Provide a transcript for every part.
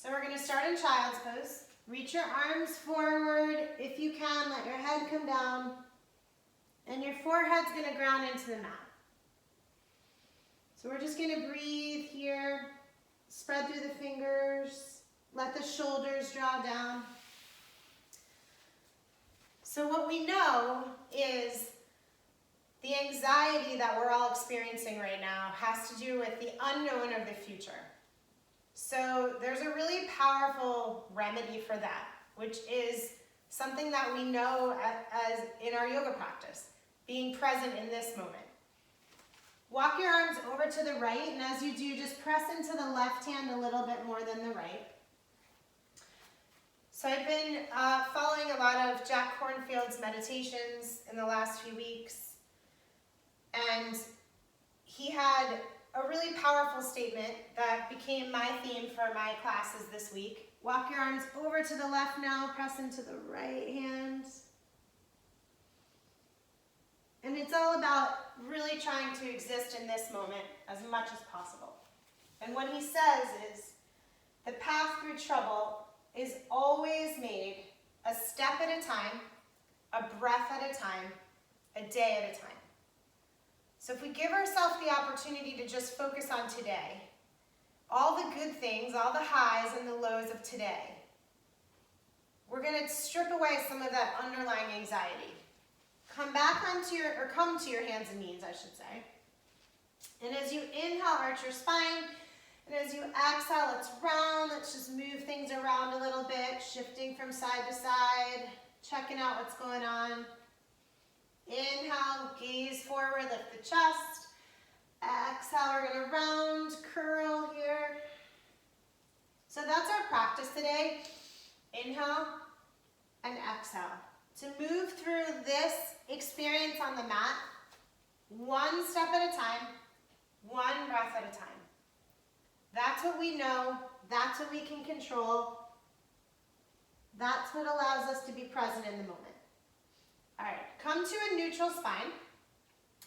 So we're going to start in child's pose. Reach your arms forward. If you can, let your head come down. And your forehead's going to ground into the mat. So we're just going to breathe here. Spread through the fingers. Let the shoulders draw down. So what we know is the anxiety that we're all experiencing right now has to do with the unknown of the future. So there's a really powerful remedy for that, which is something that we know as in our yoga practice, being present in this moment. Walk your arms over to the right, and as you do, just press into the left hand a little bit more than the right. So I've been following a lot of Jack Kornfield's meditations in the last few weeks, and he had a really powerful statement that became my theme for my classes this week. Walk your arms over to the left now, press into the right hand. And it's all about really trying to exist in this moment as much as possible. And what he says is, the path through trouble is always made a step at a time, a breath at a time, a day at a time. So if we give ourselves the opportunity to just focus on today, all the good things, all the highs and the lows of today, we're going to strip away some of that underlying anxiety. Come to your hands and knees, I should say. And as you inhale, arch your spine. And as you exhale, let's round. Let's just move things around a little bit, shifting from side to side, checking out what's going on. Inhale, gaze forward, lift the chest. Exhale, we're going to round, curl here. So that's our practice today. Inhale and exhale. To move through this experience on the mat, one step at a time, one breath at a time. That's what we know. That's what we can control. That's what allows us to be present in the moment. All right, come to a neutral spine,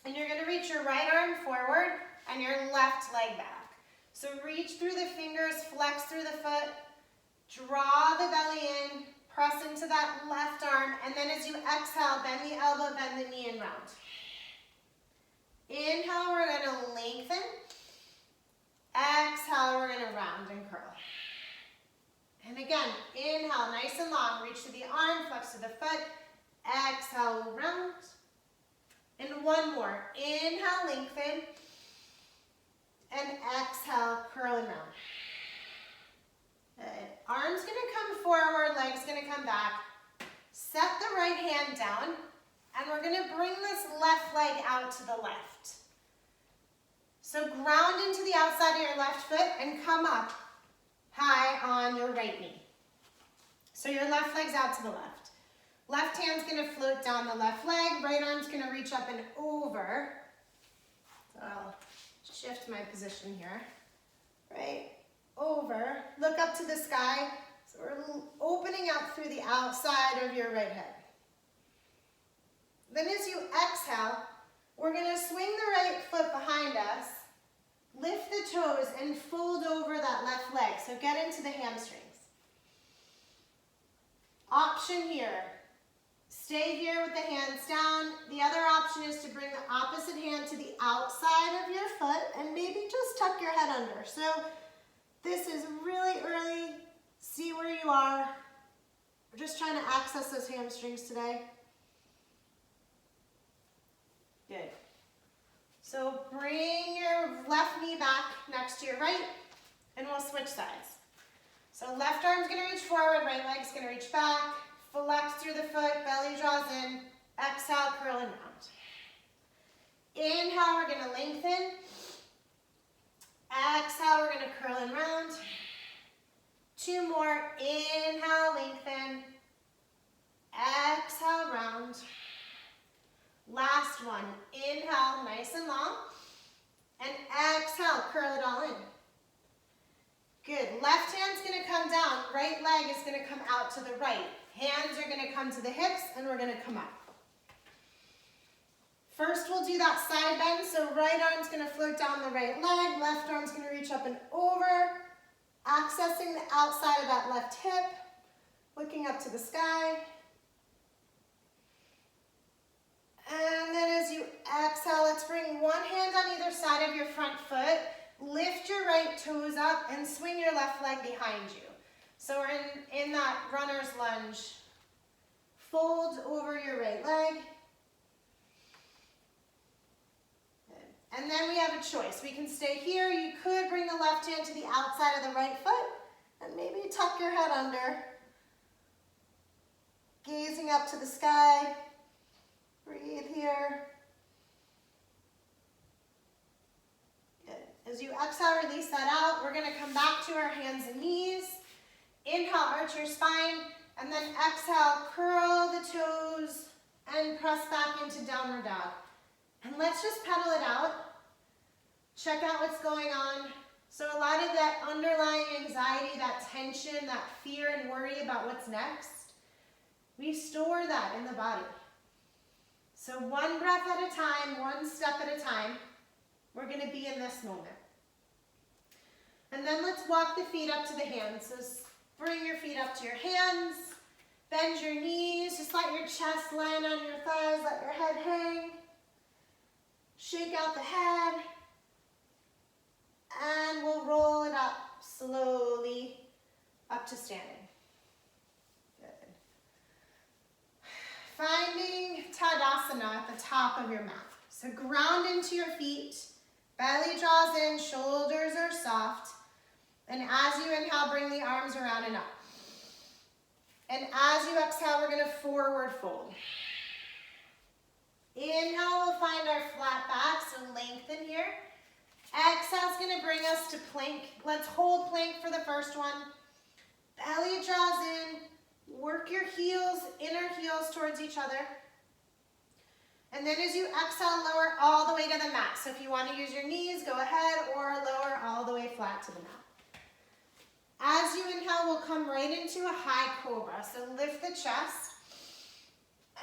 and you're going to reach your right arm forward and your left leg back. So reach through the fingers, flex through the foot, draw the belly in, press into that left arm, and then as you exhale, bend the elbow, bend the knee, and round. Inhale, we're going to lengthen. Exhale, we're going to round and curl. And again, inhale, nice and long. Reach to the arm, flex to the foot. Exhale, round. And one more. Inhale, lengthen. And exhale, curl and round. Good. Arms going to come forward, legs going to come back. Set the right hand down, and we're going to bring this left leg out to the left. So ground into the outside of your left foot and come up high on your right knee. So your left leg's out to the left. Left hand's going to float down the left leg. Right arm's going to reach up and over. So I'll shift my position here. Right, over. Look up to the sky. So we're opening up through the outside of your right hip. Then as you exhale, we're going to swing the right foot behind us, lift the toes, and fold over that left leg. So get into the hamstrings. Option here. Stay here with the hands down. The other option is to bring the opposite hand to the outside of your foot and maybe just tuck your head under. So this is really early. See where you are. We're just trying to access those hamstrings today. Good. So bring your left knee back next to your right, and we'll switch sides. So left arm's going to reach forward, right leg's going to reach back. Flex through the foot, belly draws in. Exhale, curl and round. Inhale, we're going to lengthen. Exhale, we're going to curl and round. Two more. Inhale, lengthen. Exhale, round. Last one. Inhale, nice and long. And exhale, curl it all in. Good. Left hand's going to come down. Right leg is going to come out to the right. Hands are going to come to the hips, and we're going to come up. First, we'll do that side bend. So right arm's going to float down the right leg. Left arm's going to reach up and over. Accessing the outside of that left hip, looking up to the sky. And then as you exhale, let's bring one hand on either side of your front foot. Lift your right toes up and swing your left leg behind you. So we're in that runner's lunge. Fold over your right leg. Good. And then we have a choice. We can stay here. You could bring the left hand to the outside of the right foot and maybe tuck your head under. Gazing up to the sky. Breathe here. Good. As you exhale, release that out. We're going to come back to our hands and knees. Inhale, arch your spine. And then exhale, curl the toes and press back into downward dog. And let's just pedal it out. Check out what's going on. So a lot of that underlying anxiety, that tension, that fear and worry about what's next, we store that in the body. So one breath at a time, one step at a time, we're going to be in this moment. And then let's walk the feet up to the hands. So bring your feet up to your hands, bend your knees, just let your chest land on your thighs, let your head hang. Shake out the head, and we'll roll it up slowly up to standing. Good. Finding Tadasana at the top of your mat. So ground into your feet, belly draws in, shoulders are soft. And as you inhale, bring the arms around and up. And as you exhale, we're going to forward fold. Inhale, we'll find our flat back, so lengthen here. Exhale is going to bring us to plank. Let's hold plank for the first one. Belly draws in. Work your heels, inner heels towards each other. And then as you exhale, lower all the way to the mat. So if you want to use your knees, go ahead, or lower all the way flat to the mat. As you inhale, we'll come right into a high cobra. So lift the chest.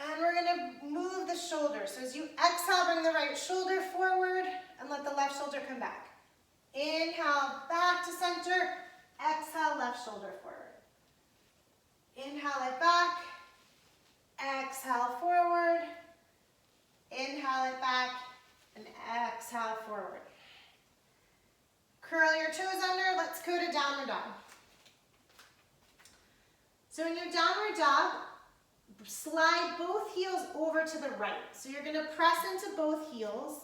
And we're going to move the shoulders. So as you exhale, bring the right shoulder forward and let the left shoulder come back. Inhale, back to center. Exhale, left shoulder forward. Inhale it back. Exhale forward. Inhale it back. And exhale forward. Curl your toes under. Let's go to downward dog. So in your downward dog, slide both heels over to the right. So you're going to press into both heels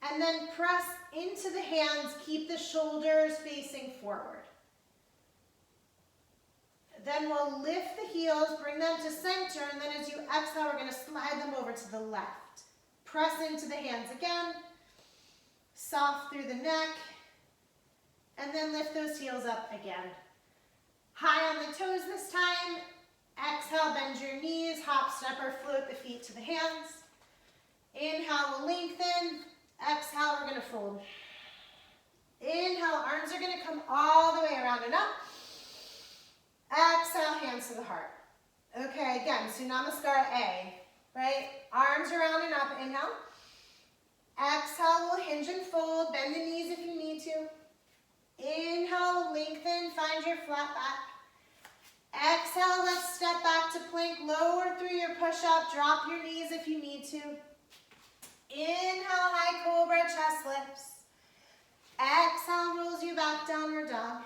and then press into the hands. Keep the shoulders facing forward. Then we'll lift the heels, bring them to center, and then as you exhale, we're going to slide them over to the left. Press into the hands again. Soft through the neck. And then lift those heels up again. High on the toes this time. Exhale, bend your knees, hop, step, or float the feet to the hands. Inhale, we'll lengthen. Exhale, we're going to fold. Inhale, arms are going to come all the way around and up. Exhale, hands to the heart. Okay, again, so Namaskar A, right? Arms around and up, inhale. Exhale, we'll hinge and fold. Bend the knees if you need to. Inhale, lengthen, find your flat back. Exhale, let's step back to plank. Lower through your push-up. Drop your knees if you need to. Inhale, high cobra, chest lifts. Exhale, rolls you back, downward dog.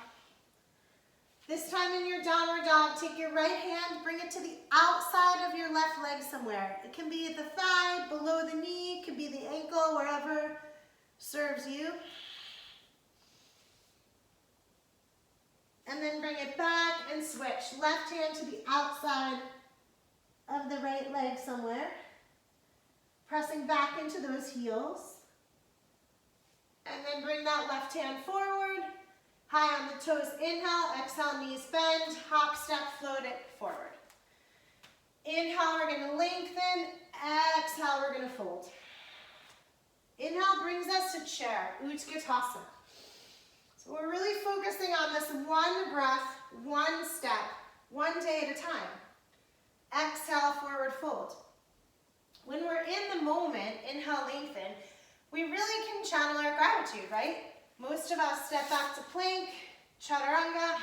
This time in your downward dog, take your right hand, bring it to the outside of your left leg somewhere. It can be at the thigh, below the knee, it can be the ankle, wherever serves you. And then bring it back and switch. Left hand to the outside of the right leg somewhere. Pressing back into those heels. And then bring that left hand forward. High on the toes, inhale. Exhale, knees bend. Hop, step, float it forward. Inhale, we're going to lengthen. Exhale, we're going to fold. Inhale brings us to chair, Utkatasana. So we're really focusing on this one breath, one step, one day at a time. Exhale, forward fold. When we're in the moment, inhale, lengthen, we really can channel our gratitude, right? Most of us step back to plank, chaturanga.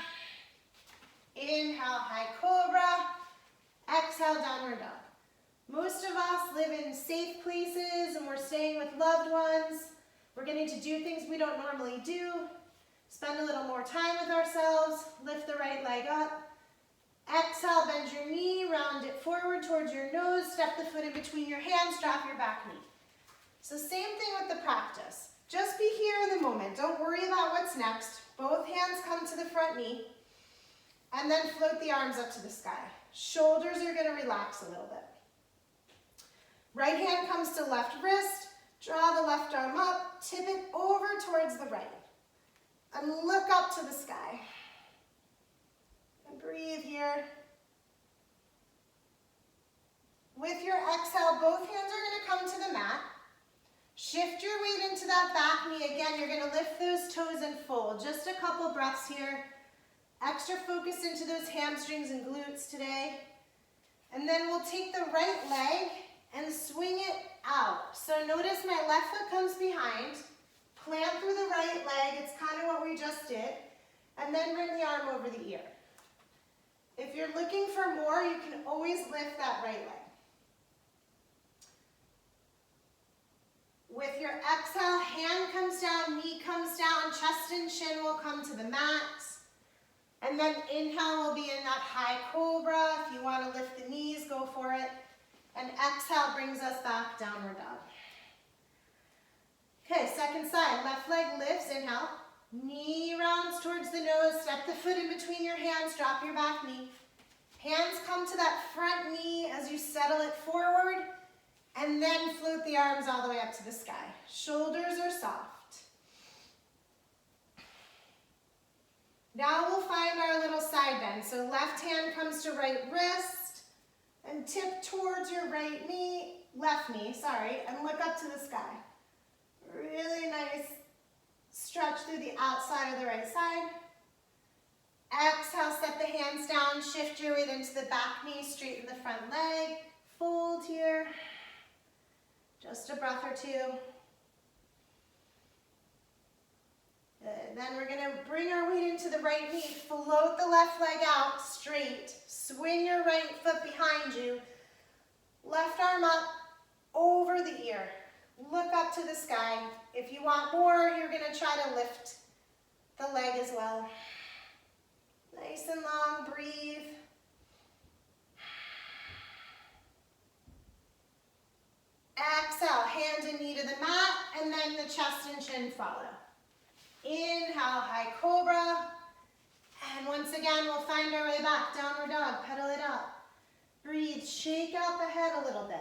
Inhale, high cobra. Exhale, downward dog. Most of us live in safe places and we're staying with loved ones. We're getting to do things we don't normally do. Spend a little more time with ourselves. Lift the right leg up. Exhale, bend your knee, round it forward towards your nose, step the foot in between your hands, drop your back knee. So same thing with the practice. Just be here in the moment. Don't worry about what's next. Both hands come to the front knee, and then float the arms up to the sky. Shoulders are going to relax a little bit. Right hand comes to left wrist, draw the left arm up, tip it over towards the right, and look up to the sky. And breathe here. With your exhale, both hands are going to come to the mat. Shift your weight into that back knee. Again, you're going to lift those toes and fold. Just a couple breaths here. Extra focus into those hamstrings and glutes today. And then we'll take the right leg and swing it out. So notice my left foot comes behind. Plant through the right leg. It's kind of what we just did. And then bring the arm over the ear. If you're looking for more, you can always lift that right leg. With your exhale, hand comes down, knee comes down, chest and chin will come to the mat. And then inhale will be in that high cobra. If you want to lift the knees, go for it. And exhale brings us back, downward dog. Okay, second side. Left leg lifts, inhale. Knee rounds towards the nose. Step the foot in between your hands. Drop your back knee. Hands come to that front knee as you settle it forward. And then float the arms all the way up to the sky. Shoulders are soft. Now we'll find our little side bend. So left hand comes to right wrist. And tip towards your right knee, left knee, sorry. And look up to the sky. Really nice stretch through the outside of the right side. Exhale, set the hands down, shift your weight into the back knee, straighten the front leg, fold here. Just a breath or two. Good. Then we're going to bring our weight into the right knee, float the left leg out straight, swing your right foot behind you, left arm up over the ear. Look up to the sky. If you want more, you're going to try to lift the leg as well. Nice and long, breathe. Exhale, hand and knee to the mat, and then the chest and chin follow. Inhale, high cobra. And once again, we'll find our way back, downward dog, pedal it up. Breathe, shake out the head a little bit.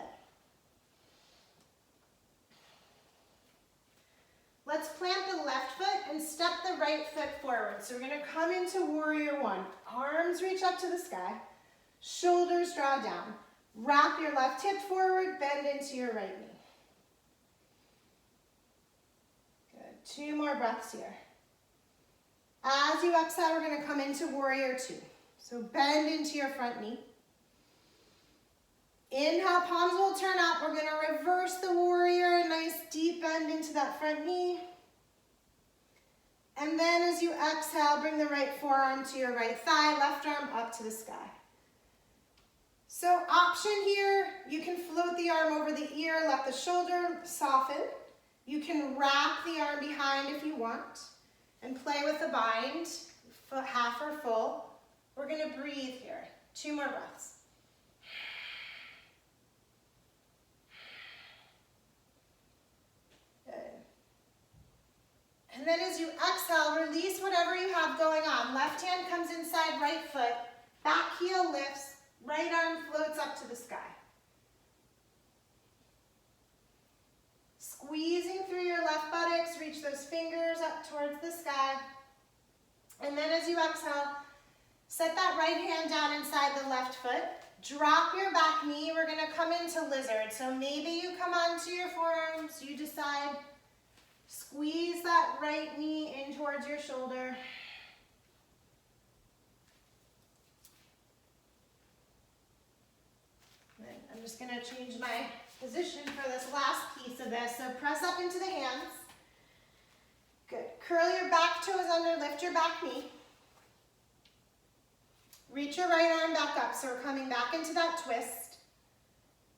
Let's plant the left foot and step the right foot forward. So we're going to come into warrior one. Arms reach up to the sky. Shoulders draw down. Wrap your left hip forward, bend into your right knee. Good. 2 more breaths here. As you exhale, we're going to come into warrior two. So bend into your front knee. Inhale, palms will turn up. We're going to reverse the warrior, a nice deep bend into that front knee. And then as you exhale, bring the right forearm to your right thigh, left arm up to the sky. So option here, you can float the arm over the ear, let the shoulder soften. You can wrap the arm behind if you want and play with the bind, half or full. We're going to breathe here. 2 more breaths. And then as you exhale, release whatever you have going on. Left hand comes inside right foot, back heel lifts, right arm floats up to the sky. Squeezing through your left buttocks, reach those fingers up towards the sky. And then as you exhale, set that right hand down inside the left foot. Drop your back knee. We're going to come into lizard. So maybe you come onto your forearms, you decide. Squeeze that right knee in towards your shoulder. Then I'm just going to change my position for this last piece of this. So press up into the hands. Good. Curl your back toes under, lift your back knee. Reach your right arm back up. So we're coming back into that twist.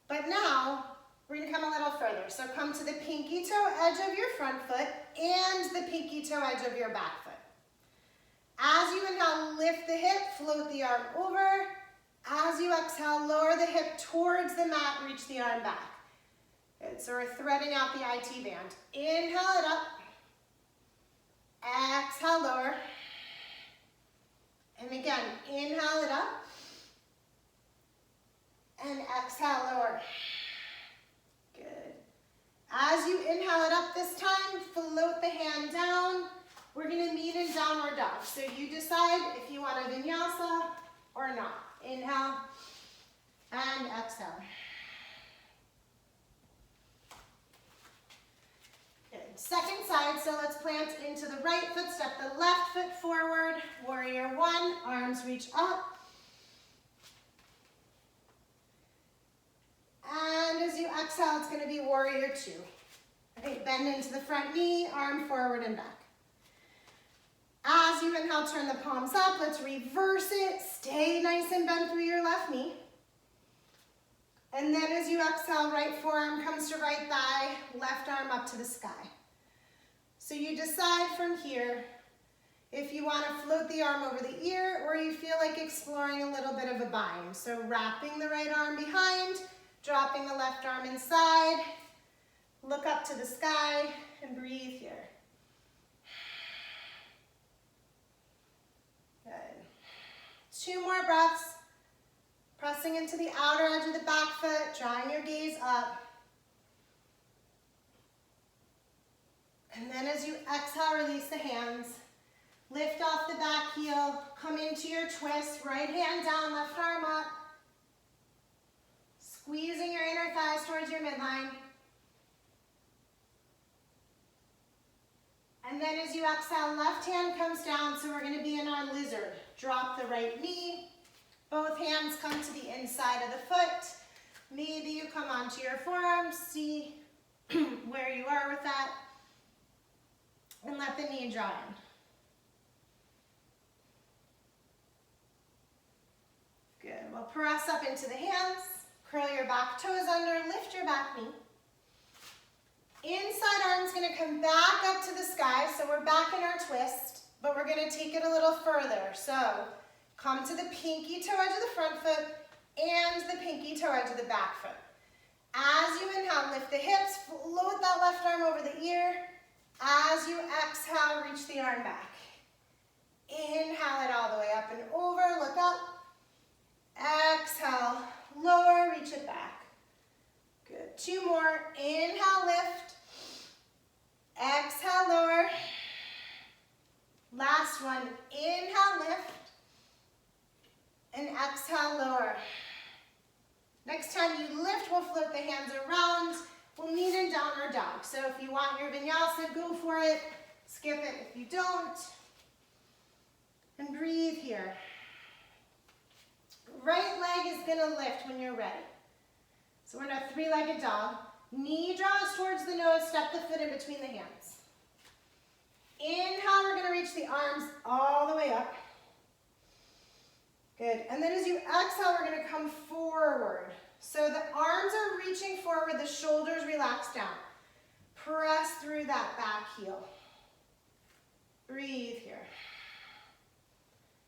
But now, we're gonna come a little further. So come to the pinky toe edge of your front foot and the pinky toe edge of your back foot. As you inhale, lift the hip, float the arm over. As you exhale, lower the hip towards the mat, reach the arm back. Good, so we're threading out the IT band. Inhale it up. Exhale, lower. And again, inhale it up. And exhale, lower. Good. As you inhale it up this time, float the hand down. We're gonna meet in downward dog. So you decide if you want a vinyasa or not. Inhale and exhale. Good. Second side, so let's plant into the right foot, step the left foot forward. Warrior one, arms reach up. And as you exhale, it's gonna be warrior two. Okay, bend into the front knee, arm forward and back. As you inhale, turn the palms up. Let's reverse it. Stay nice and bent through your left knee. And then as you exhale, right forearm comes to right thigh, left arm up to the sky. So you decide from here if you want to float the arm over the ear or you feel like exploring a little bit of a bind. So wrapping the right arm behind, dropping the left arm inside, look up to the sky and breathe here. Good. 2 more breaths. Pressing into the outer edge of the back foot, drawing your gaze up. And then as you exhale, release the hands. Lift off the back heel, come into your twist, right hand down, left arm up. Squeezing your inner thighs towards your midline. And then as you exhale, left hand comes down, so we're gonna be in our lizard. Drop the right knee, both hands come to the inside of the foot. Maybe you come onto your forearms, see where you are with that. And let the knee draw in. Good, we'll press up into the hands, curl your back toes under, lift your back knee. Inside arm's gonna come back up to the sky, so we're back in our twist, but we're gonna take it a little further. So come to the pinky toe edge of the front foot and the pinky toe edge of the back foot. As you inhale, lift the hips, float that left arm over the ear. As you exhale, reach the arm back. Inhale it all the way up and over, look up. Exhale, lower, reach it back. Good, 2 more. Inhale, lift. Exhale, lower. Last one. Inhale, lift. And exhale, lower. Next time you lift, we'll float the hands around. We'll meet in downward dog. So if you want your vinyasa, go for it. Skip it if you don't. And breathe here. Right leg is gonna lift when you're ready. So we're in a 3-legged dog. Knee draws towards the nose, step the foot in between the hands. Inhale, we're gonna reach the arms all the way up. Good, and then as you exhale, we're gonna come forward. So the arms are reaching forward, the shoulders relax down. Press through that back heel. Breathe here.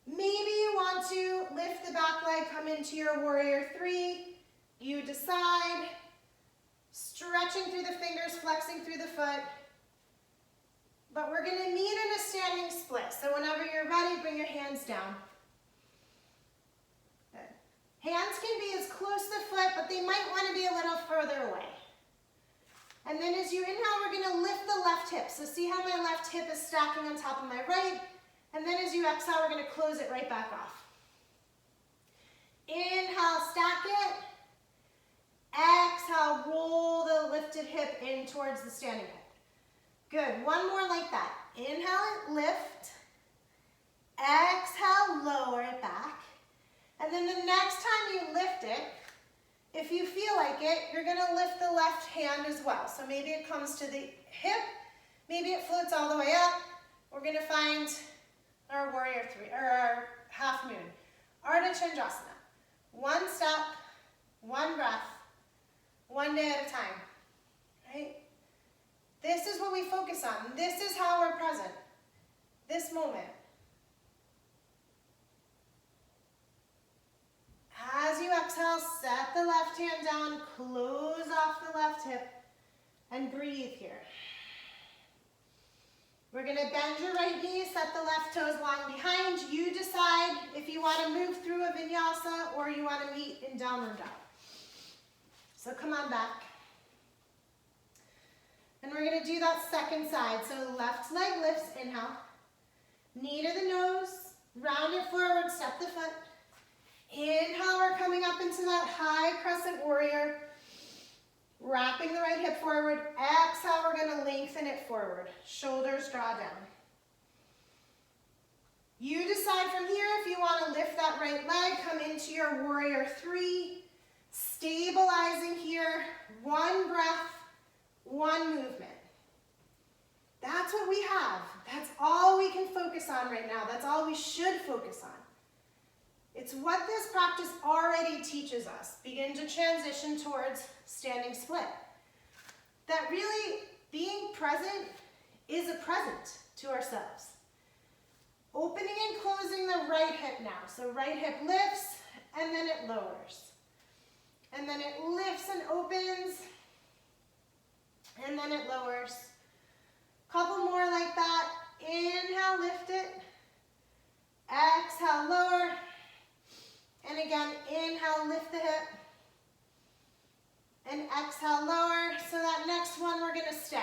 Maybe you want to lift the back leg, come into your warrior 3. You decide. Stretching through the fingers, flexing through the foot. But we're gonna meet in a standing split. So whenever you're ready, bring your hands down. Good. Hands can be as close to the foot, but they might want to be a little further away. And then as you inhale, we're gonna lift the left hip. So see how my left hip is stacking on top of my right? And then as you exhale, we're gonna close it right back off. Inhale, stack it. Exhale, roll the lifted hip in towards the standing hip. Good, 1 more like that. Inhale it, lift. Exhale, lower it back. And then the next time you lift it, if you feel like it, you're gonna lift the left hand as well. So maybe it comes to the hip, maybe it floats all the way up. We're gonna find our warrior 3, or our half moon. Ardha Chandrasana. One step, one breath, one day at a time, right? This is what we focus on. This is how we're present. This moment. As you exhale, set the left hand down, close off the left hip, and breathe here. We're going to bend your right knee, set the left toes long behind. You decide if you want to move through a vinyasa or you want to meet in downward dog. So come on back. And we're going to do that second side. So left leg lifts, inhale. Knee to the nose, round it forward, step the foot. Inhale, we're coming up into that high crescent warrior. Wrapping the right hip forward. Exhale, we're going to lengthen it forward. Shoulders draw down. You decide from here if you want to lift that right leg, come into your warrior three. Stabilizing here. One breath, one movement. That's what we have. That's all we can focus on right now. That's all we should focus on. It's what this practice already teaches us. Begin to transition towards standing split. That really being present is a present to ourselves. Opening and closing the right hip now. So right hip lifts and then it lowers. And then it lifts and opens and then it lowers. Couple more like that. Inhale, lift it. Exhale, lower. And again, inhale, lift the hip. And exhale, lower. So that next one, we're going to stay.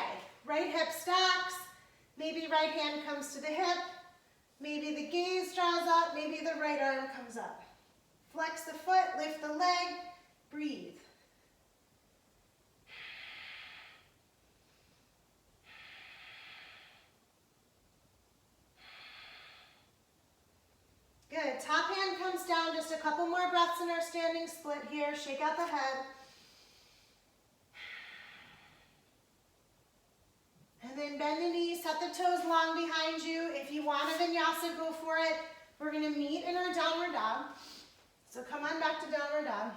Right hip stacks. Maybe right hand comes to the hip. Maybe the gaze draws up. Maybe the right arm comes up. Flex the foot, lift the leg, breathe. Good. Top hand comes down. Just a couple more breaths in our standing split here. Shake out the head. And then bend the knees. Set the toes long behind you. If you want a vinyasa, go for it. We're going to meet in our downward dog. So come on back to downward dog.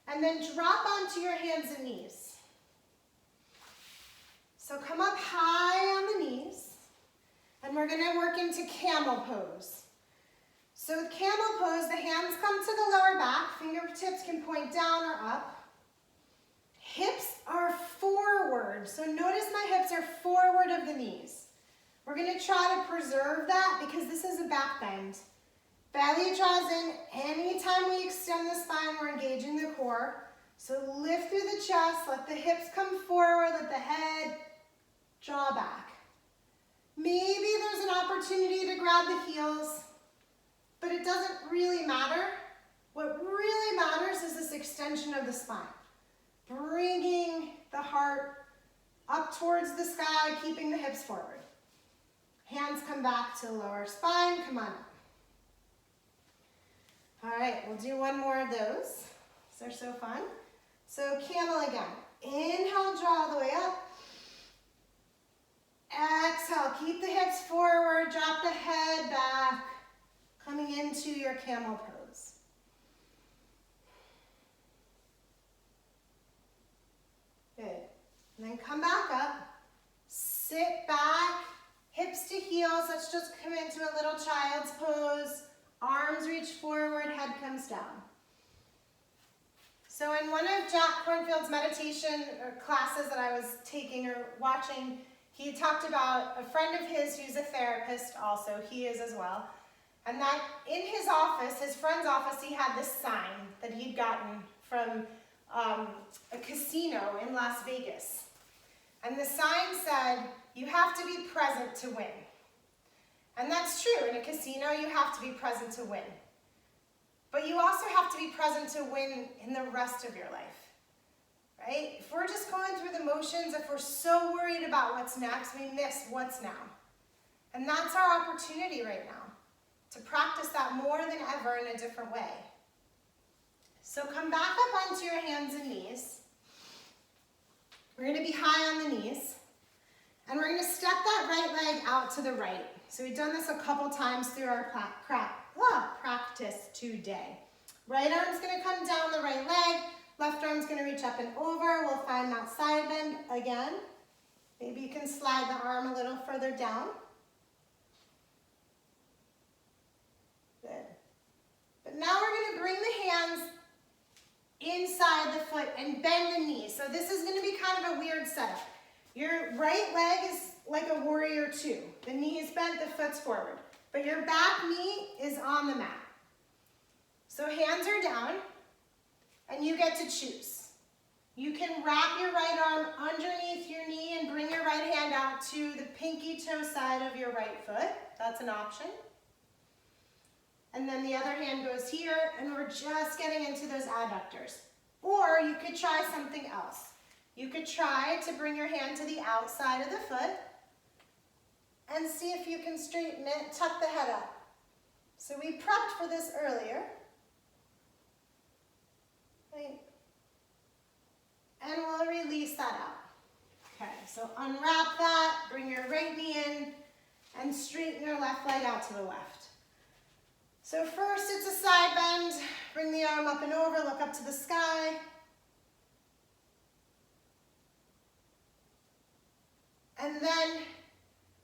And then drop onto your hands and knees. So come up high on the knees. And we're going to work into camel pose. So with camel pose, the hands come to the lower back. Fingertips can point down or up. Hips are forward. So notice my hips are forward of the knees. We're going to try to preserve that because this is a back bend. Belly draws in. Anytime we extend the spine, we're engaging the core. So lift through the chest. Let the hips come forward. Let the head draw back. Maybe there's an opportunity to grab the heels, but it doesn't really matter. What really matters is this extension of the spine. Bringing the heart up towards the sky, keeping the hips forward. Hands come back to the lower spine. Come on up. All right, we'll do one more of those. They're so fun. So camel again. Inhale, draw all the way up. Exhale, keep the hips forward, drop the head back, coming into your camel pose. Good. And then come back up, sit back, hips to heels. Let's just come into a little child's pose. Arms reach forward, head comes down. So in one of Jack Kornfield's meditation classes that I was taking or watching, he talked about a friend of his who's a therapist also, he is as well, and that in his office, his friend's office, he had this sign that he'd gotten from a casino in Las Vegas. And the sign said, you have to be present to win. And that's true, in a casino you have to be present to win. But you also have to be present to win in the rest of your life. Right? If we're just going through the motions, if we're so worried about what's next, we miss what's now. And that's our opportunity right now, to practice that more than ever in a different way. So come back up onto your hands and knees. We're going to be high on the knees. And we're going to step that right leg out to the right. so we've done this a couple times through our practice today. Right arm's gonna come down the right leg, left arm's gonna reach up and over. We'll find that side bend again. Maybe you can slide the arm a little further down. Good. But now we're gonna bring the hands inside the foot and bend the knee. So this is gonna be kind of a weird setup. Your right leg is like a warrior two. The knee is bent, the foot's forward. But your back knee is on the mat. So hands are down, and you get to choose. You can wrap your right arm underneath your knee and bring your right hand out to the pinky toe side of your right foot. That's an option. And then the other hand goes here, and we're just getting into those adductors. Or you could try something else. You could try to bring your hand to the outside of the foot and see if you can straighten it, tuck the head up. So we prepped for this earlier. Right. And we'll release that out. Okay, so unwrap that, bring your right knee in, and straighten your left leg out to the left. So first it's a side bend, bring the arm up and over, look up to the sky. And then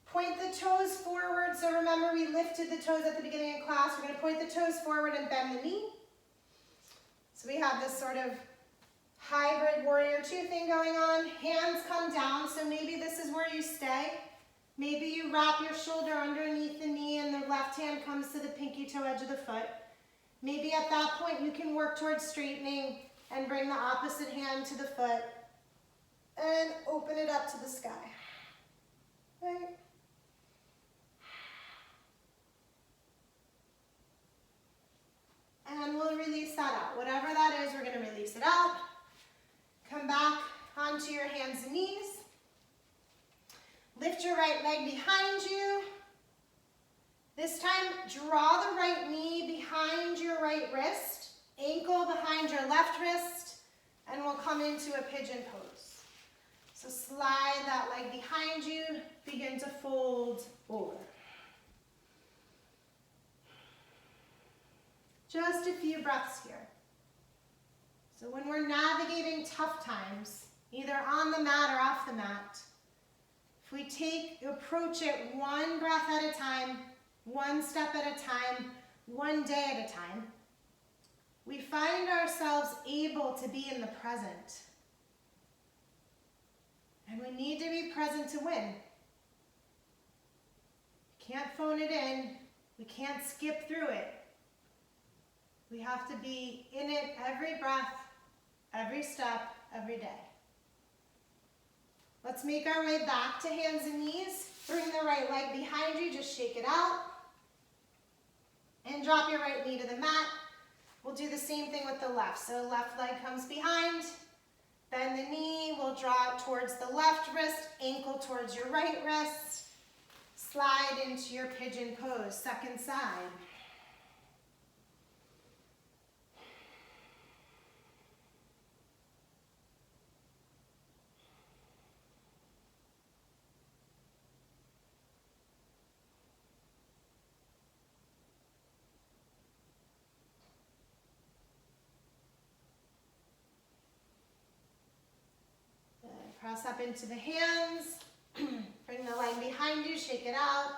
point the toes forward. So remember we lifted the toes at the beginning of class. We're gonna point the toes forward and bend the knee. So we have this sort of hybrid warrior two thing going on. Hands come down, so maybe this is where you stay. Maybe you wrap your shoulder underneath the knee and the left hand comes to the pinky toe edge of the foot. Maybe at that point you can work towards straightening and bring the opposite hand to the foot and open it up to the sky. Right? And we'll release that out. Whatever that is, we're going to release it out. Come back onto your hands and knees. Lift your right leg behind you. This time, draw the right knee behind your right wrist, ankle behind your left wrist, and we'll come into a pigeon pose. So slide that leg behind you, begin to fold over. Just a few breaths here. So when we're navigating tough times, either on the mat or off the mat, if we approach it one breath at a time, one step at a time, one day at a time, we find ourselves able to be in the present. And we need to be present to win. Can't phone it in. We can't skip through it. We have to be in it every breath, every step, every day. Let's make our way back to hands and knees. Bring the right leg behind you, just shake it out. And drop your right knee to the mat. We'll do the same thing with the left. So left leg comes behind, bend the knee, we'll draw it towards the left wrist, ankle towards your right wrist. Slide into your pigeon pose, second side. Press up into the hands, bring the leg behind you, shake it out.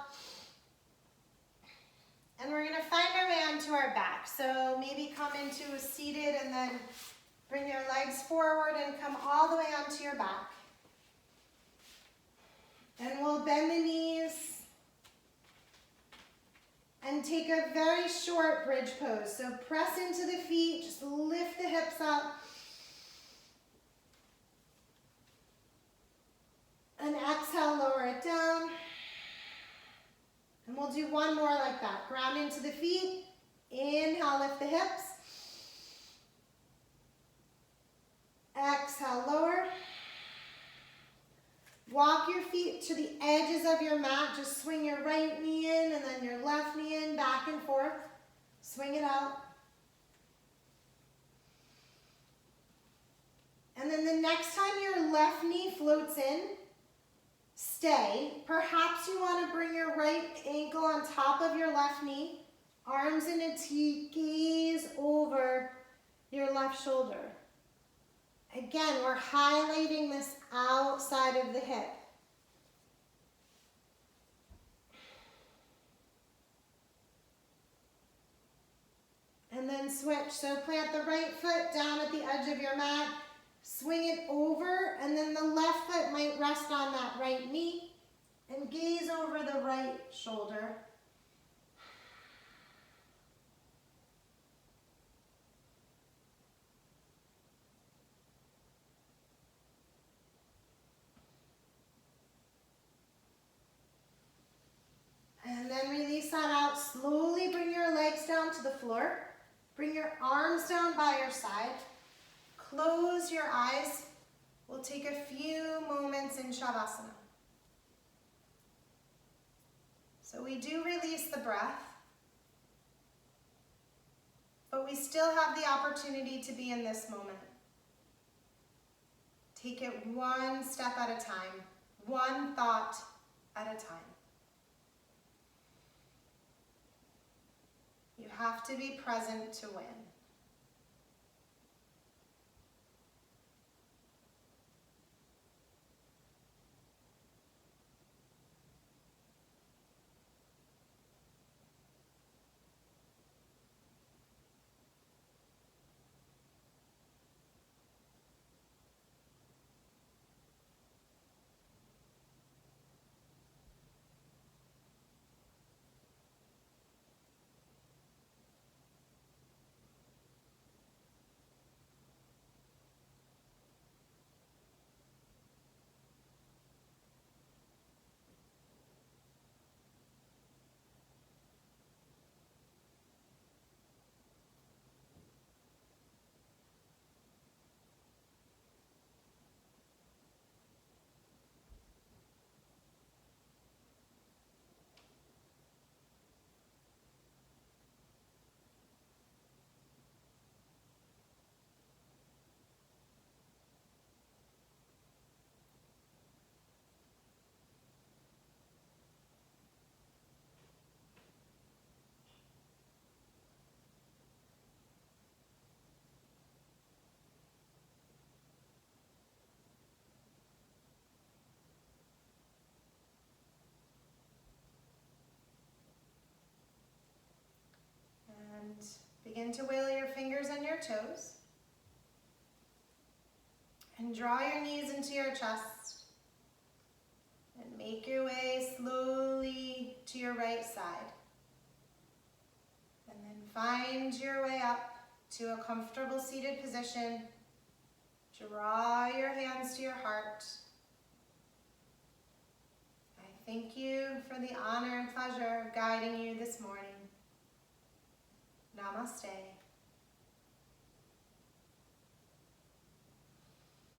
And we're gonna find our way onto our back. So maybe come into a seated and then bring your legs forward and come all the way onto your back. And we'll bend the knees and take a very short bridge pose. So press into the feet, just lift the hips up. And exhale, lower it down. And we'll do one more like that. Ground into the feet. Inhale, lift the hips. Exhale, lower. Walk your feet to the edges of your mat. Just swing your right knee in and then your left knee in, back and forth. Swing it out. And then the next time your left knee floats in, stay. Perhaps you want to bring your right ankle on top of your left knee, arms in a T, gaze over your left shoulder. Again, we're highlighting this outside of the hip. And then switch. So plant the right foot down at the edge of your mat, swing it over, and then the left foot might rest on that right knee, and gaze over the right shoulder. And then release that out. Slowly bring your legs down to the floor. Bring your arms down by your side. Close your eyes. We'll take a few moments in Shavasana. So we do release the breath, but we still have the opportunity to be in this moment. Take it one step at a time, one thought at a time. You have to be present to win. And begin to wiggle your fingers and your toes. And draw your knees into your chest. And make your way slowly to your right side. And then find your way up to a comfortable seated position. Draw your hands to your heart. I thank you for the honor and pleasure of guiding you this morning. Namaste.